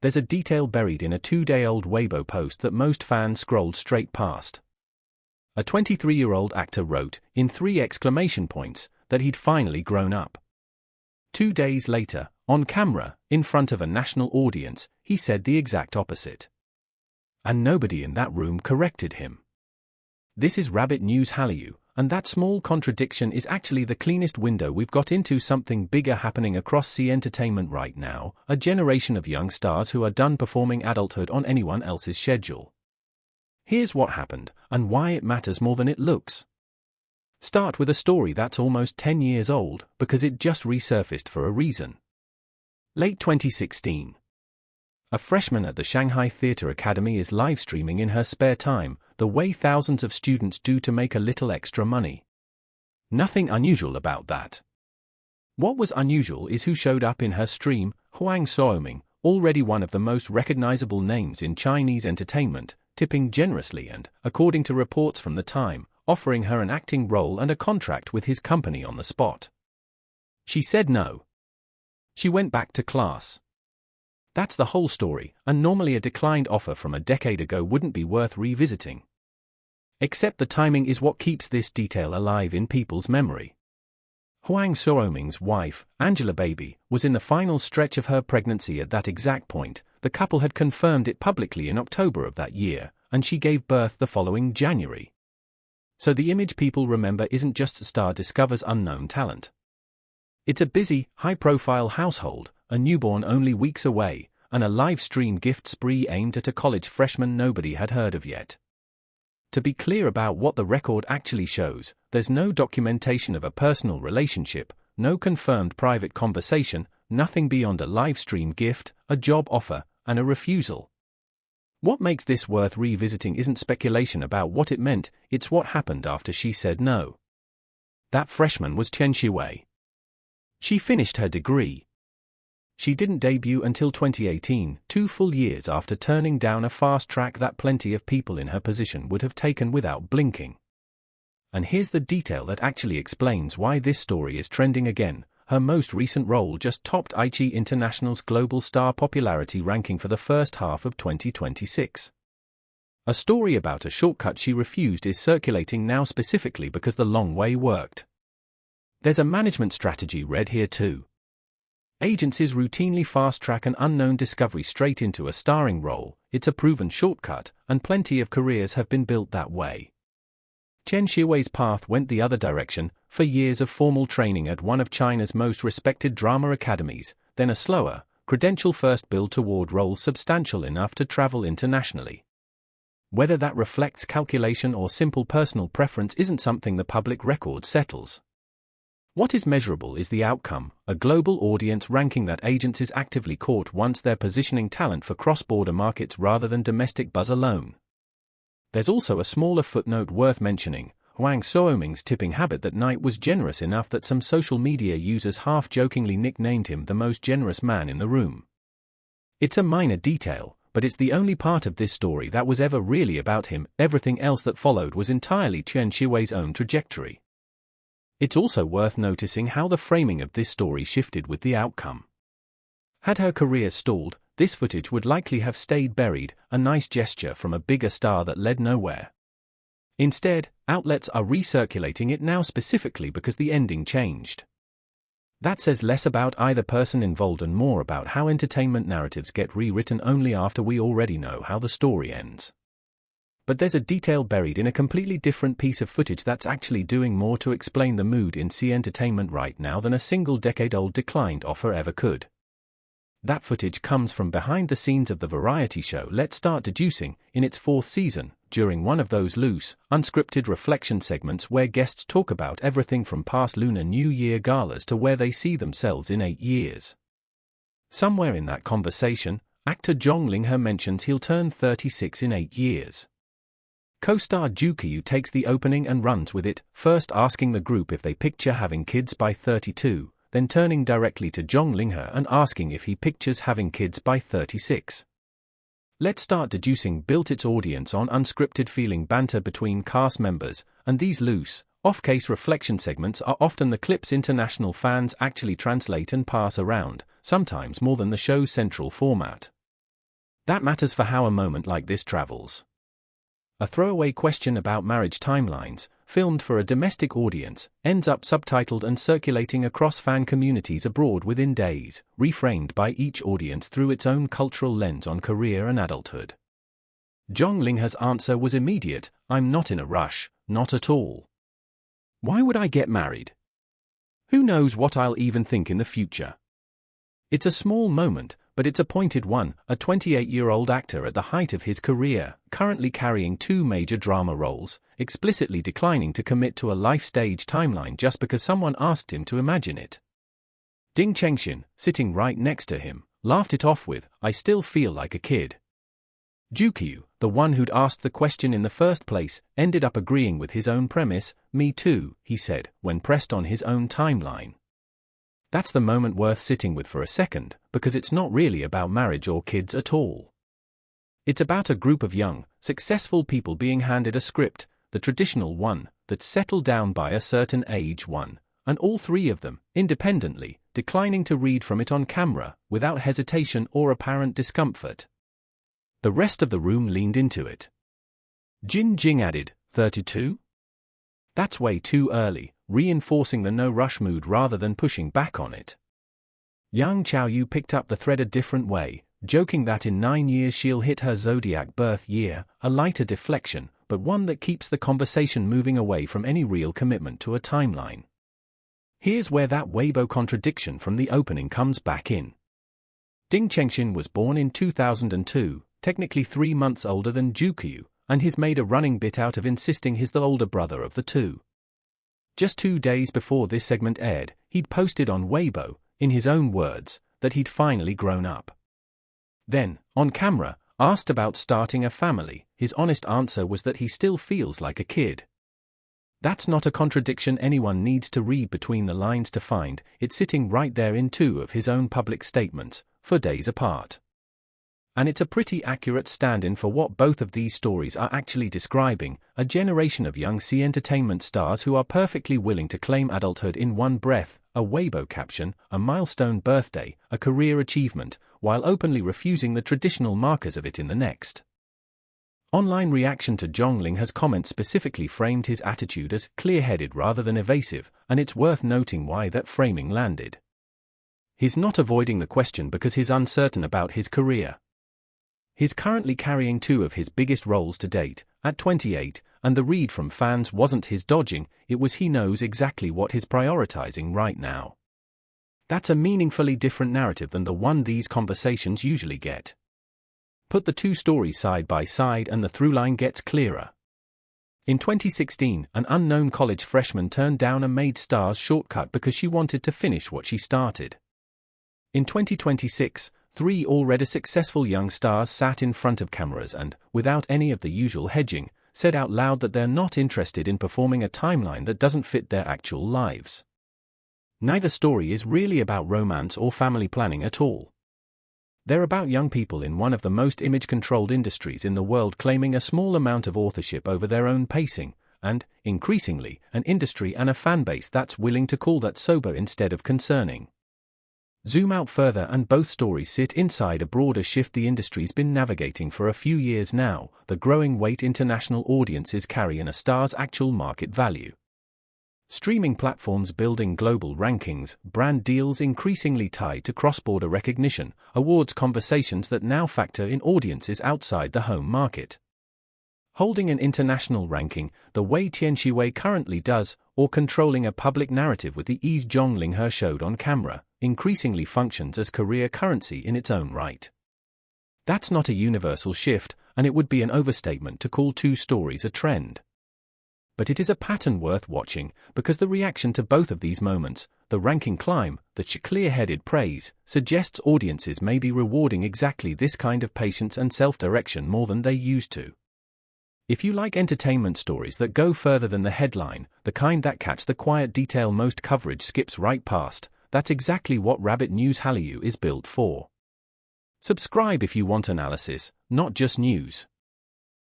There's a detail buried in a 2-day-old Weibo post that most fans scrolled straight past. A 23-year-old actor wrote, in 3 exclamation points, that he'd finally grown up. 2 days later, on camera, in front of a national audience, he said the exact opposite. And nobody in that room corrected him. This is Rabbit News Hallyu, and that small contradiction is actually the cleanest window we've got into something bigger happening across C entertainment right now, a generation of young stars who are done performing adulthood on anyone else's schedule. Here's what happened, and why it matters more than it looks. Start with a story that's almost 10 years old, because it just resurfaced for a reason. Late 2016. A freshman at the Shanghai Theatre Academy is live-streaming in her spare time, the way thousands of students do to make a little extra money. Nothing unusual about that. What was unusual is who showed up in her stream, Huang Xiaoming, already one of the most recognizable names in Chinese entertainment, tipping generously and, according to reports from the time, offering her an acting role and a contract with his company on the spot. She said no. She went back to class. That's the whole story, and normally a declined offer from a decade ago wouldn't be worth revisiting. Except the timing is what keeps this detail alive in people's memory. Huang Xiaoming's wife, Angela Baby, was in the final stretch of her pregnancy at that exact point. The couple had confirmed it publicly in October of that year, and she gave birth the following January. So the image people remember isn't just a star discovers unknown talent. It's a busy, high-profile household, a newborn only weeks away, and a live-stream gift spree aimed at a college freshman nobody had heard of yet. To be clear about what the record actually shows, there's no documentation of a personal relationship, no confirmed private conversation, nothing beyond a live-stream gift, a job offer, and a refusal. What makes this worth revisiting isn't speculation about what it meant, it's what happened after she said no. That freshman was Tian Xiwei. She finished her degree. She didn't debut until 2018, 2 full years after turning down a fast track that plenty of people in her position would have taken without blinking. And here's the detail that actually explains why this story is trending again. Her most recent role just topped iQIYI International's global star popularity ranking for the first half of 2026. A story about a shortcut she refused is circulating now specifically because the long way worked. There's a management strategy read here too. Agencies routinely fast-track an unknown discovery straight into a starring role. It's a proven shortcut, and plenty of careers have been built that way. Chen Xiwei's path went the other direction, for years of formal training at one of China's most respected drama academies, then a slower, credential-first build toward roles substantial enough to travel internationally. Whether that reflects calculation or simple personal preference isn't something the public record settles. What is measurable is the outcome, a global audience ranking that agencies actively court once they're positioning talent for cross-border markets rather than domestic buzz alone. There's also a smaller footnote worth mentioning. Huang Xiaoming's tipping habit that night was generous enough that some social media users half-jokingly nicknamed him the most generous man in the room. It's a minor detail, but it's the only part of this story that was ever really about him. Everything else that followed was entirely Tian Xiwei's own trajectory. It's also worth noticing how the framing of this story shifted with the outcome. Had her career stalled, this footage would likely have stayed buried, a nice gesture from a bigger star that led nowhere. Instead, outlets are recirculating it now specifically because the ending changed. That says less about either person involved and more about how entertainment narratives get rewritten only after we already know how the story ends. But there's a detail buried in a completely different piece of footage that's actually doing more to explain the mood in C entertainment right now than a single decade-old declined offer ever could. That footage comes from behind the scenes of the variety show Let's Start Deducing, in its 4th season, during one of those loose, unscripted reflection segments where guests talk about everything from past Lunar New Year galas to where they see themselves in 8 years. Somewhere in that conversation, actor Zhang Linghe mentions he'll turn 36 in 8 years. Co-star Zhou Keyu takes the opening and runs with it, first asking the group if they picture having kids by 32, then turning directly to Zhang Linghe and asking if he pictures having kids by 36. Let's Start Deducing built its audience on unscripted feeling banter between cast members, and these loose, off-case reflection segments are often the clips international fans actually translate and pass around, sometimes more than the show's central format. That matters for how a moment like this travels. A throwaway question about marriage timelines, filmed for a domestic audience, ends up subtitled and circulating across fan communities abroad within days, reframed by each audience through its own cultural lens on career and adulthood. Zhang Linghe's answer was immediate: "I'm not in a rush, not at all. Why would I get married? Who knows what I'll even think in the future?" It's a small moment, but it's a pointed one. A 28-year-old actor at the height of his career, currently carrying 2 major drama roles, explicitly declining to commit to a life-stage timeline just because someone asked him to imagine it. Chengxin, sitting right next to him, laughed it off with, "I still feel like a kid." Zhou Keyu, the one who'd asked the question in the first place, ended up agreeing with his own premise. "Me too," he said, when pressed on his own timeline. That's the moment worth sitting with for a second, because it's not really about marriage or kids at all. It's about a group of young, successful people being handed a script, the traditional one, that's settled down by a certain age one, and all 3 of them, independently, declining to read from it on camera, without hesitation or apparent discomfort. The rest of the room leaned into it. Jin Jing added, 32? That's way too early, reinforcing the no-rush mood rather than pushing back on it. Yang Xiaoyu picked up the thread a different way, joking that in 9 years she'll hit her zodiac birth year, a lighter deflection, but one that keeps the conversation moving away from any real commitment to a timeline. Here's where that Weibo contradiction from the opening comes back in. Ding Chengxin was born in 2002, technically 3 months older than Zhou Keyu, and he's made a running bit out of insisting he's the older brother of the 2. Just 2 days before this segment aired, he'd posted on Weibo, in his own words, that he'd finally grown up. Then, on camera, asked about starting a family, his honest answer was that he still feels like a kid. That's not a contradiction anyone needs to read between the lines to find, it's sitting right there in 2 of his own public statements, for days apart. And it's a pretty accurate stand-in for what both of these stories are actually describing, a generation of young entertainment stars who are perfectly willing to claim adulthood in one breath, a Weibo caption, a milestone birthday, a career achievement, while openly refusing the traditional markers of it in the next. Online reaction to Zhang Linghe's comment specifically framed his attitude as clear-headed rather than evasive, and it's worth noting why that framing landed. He's not avoiding the question because he's uncertain about his career. He's currently carrying 2 of his biggest roles to date, at 28, and the read from fans wasn't his dodging, it was he knows exactly what he's prioritizing right now. That's a meaningfully different narrative than the one these conversations usually get. Put the 2 stories side by side and the throughline gets clearer. In 2016, an unknown college freshman turned down a made stars shortcut because she wanted to finish what she started. In 2026, 3 already successful young stars sat in front of cameras and, without any of the usual hedging, said out loud that they're not interested in performing a timeline that doesn't fit their actual lives. Neither story is really about romance or family planning at all. They're about young people in one of the most image-controlled industries in the world claiming a small amount of authorship over their own pacing, and, increasingly, an industry and a fanbase that's willing to call that sober instead of concerning. Zoom out further and both stories sit inside a broader shift the industry's been navigating for a few years now, the growing weight international audiences carry in a star's actual market value. Streaming platforms building global rankings, brand deals increasingly tied to cross-border recognition, awards conversations that now factor in audiences outside the home market. Holding an international ranking, the way Tian Xiwei currently does, or controlling a public narrative with the ease Zhang Linghe showed on camera, increasingly functions as career currency in its own right. That's not a universal shift, and it would be an overstatement to call 2 stories a trend. But it is a pattern worth watching, because the reaction to both of these moments, the ranking climb, the clear-headed praise, suggests audiences may be rewarding exactly this kind of patience and self-direction more than they used to. If you like entertainment stories that go further than the headline, the kind that catch the quiet detail most coverage skips right past, that's exactly what Rabbit News Hallyu is built for. Subscribe if you want analysis, not just news.